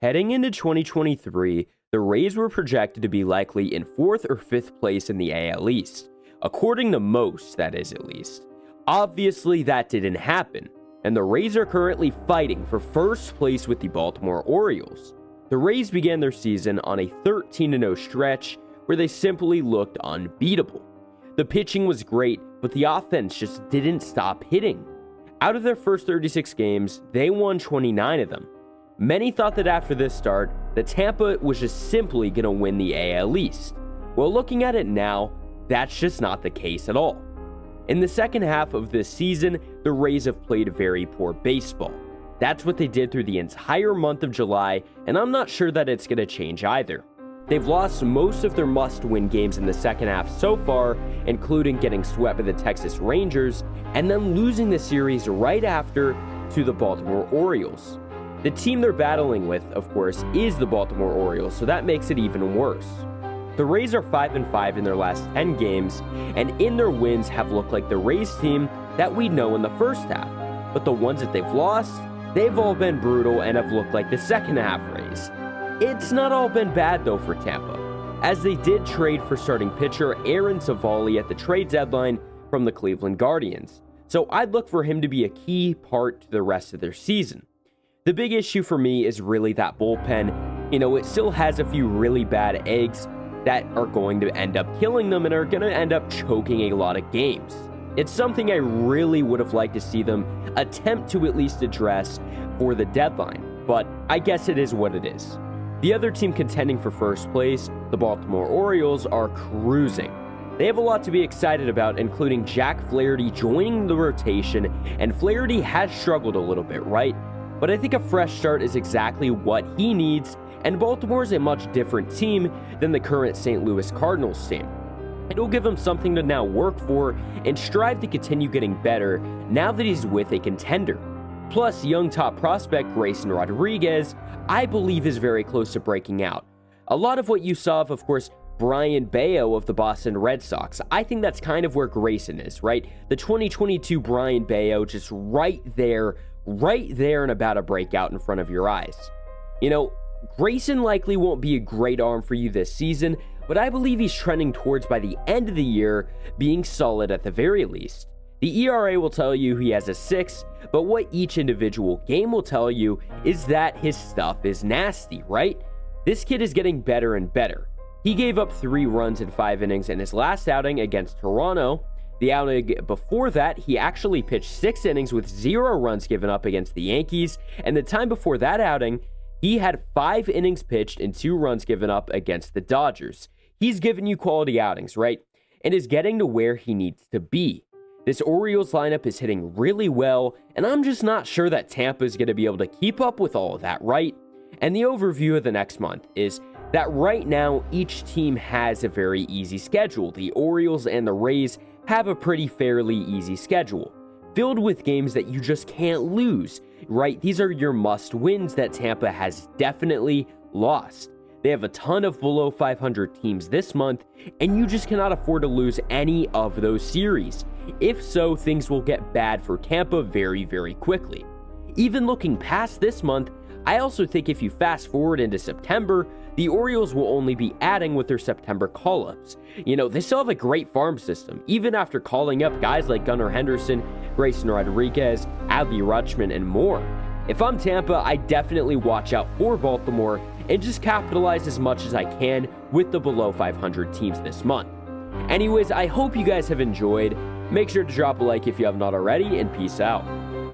Heading into 2023, the Rays were projected to be likely in 4th or 5th place in the AL East. According to most, that is at least. Obviously, that didn't happen, and the Rays are currently fighting for 1st place with the Baltimore Orioles. The Rays began their season on a 13-0 stretch where they simply looked unbeatable. The pitching was great, but the offense just didn't stop hitting. Out of their first 36 games, they won 29 of them. Many thought that after this start, that Tampa was just simply going to win the AL East. Well, looking at it now, that's just not the case at all. In the second half of this season, the Rays have played very poor baseball. That's what they did through the entire month of July, and I'm not sure that it's going to change either. They've lost most of their must-win games in the second half so far, including getting swept by the Texas Rangers, and then losing the series right after to the Baltimore Orioles. The team they're battling with, of course, is the Baltimore Orioles, so that makes it even worse. The Rays are 5-5 in their last 10 games, and in their wins have looked like the Rays team that we know in the first half. But the ones that they've lost, they've all been brutal and have looked like the second half Rays. It's not all been bad though for Tampa, as they did trade for starting pitcher Aaron Savali at the trade deadline from the Cleveland Guardians, so I'd look for him to be a key part to the rest of their season. The big issue for me is really that bullpen. It still has a few really bad eggs that are going to end up killing them and are going to end up choking a lot of games. It's something I really would have liked to see them attempt to at least address for the deadline, but I guess it is what it is. The other team contending for first place, the Baltimore Orioles, are cruising. They have a lot to be excited about, including Jack Flaherty joining the rotation, and Flaherty has struggled a little bit, right? But I think a fresh start is exactly what he needs, and Baltimore is a much different team than the current St. Louis Cardinals team. It'll give him something to now work for and strive to continue getting better now that he's with a contender. Plus, young top prospect Grayson Rodriguez, I believe, is very close to breaking out. A lot of what you saw of course, Brian Bayo of the Boston Red Sox. I think that's kind of where Grayson is, right? The 2022 Brian Bayo, just right there and about to break out in front of your eyes. Grayson likely won't be a great arm for you this season, but I believe he's trending towards, by the end of the year, being solid at the very least. The ERA will tell you he has a 6, but what each individual game will tell you is that his stuff is nasty, right? This kid is getting better and better. He gave up 3 runs in 5 innings in his last outing against Toronto. The outing before that, he actually pitched 6 innings with 0 runs given up against the Yankees, and the time before that outing, he had 5 innings pitched and 2 runs given up against the Dodgers. He's given you quality outings, right? And is getting to where he needs to be. This Orioles lineup is hitting really well, and I'm just not sure that Tampa is going to be able to keep up with all of that, right? And the overview of the next month is that right now, each team has a very easy schedule. The Orioles and the Rays have a pretty fairly easy schedule, filled with games that you just can't lose, right? These are your must-wins that Tampa has definitely lost. They have a ton of below 500 teams this month, and you just cannot afford to lose any of those series. If so, things will get bad for Tampa very, very quickly. Even looking past this month, I also think if you fast forward into September, the Orioles will only be adding with their September call-ups. They still have a great farm system, even after calling up guys like Gunnar Henderson, Grayson Rodriguez, Adley Rutschman, and more. If I'm Tampa, I definitely watch out for Baltimore and just capitalize as much as I can with the below 500 teams this month. Anyways, I hope you guys have enjoyed. Make sure to drop a like if you have not already, and peace out.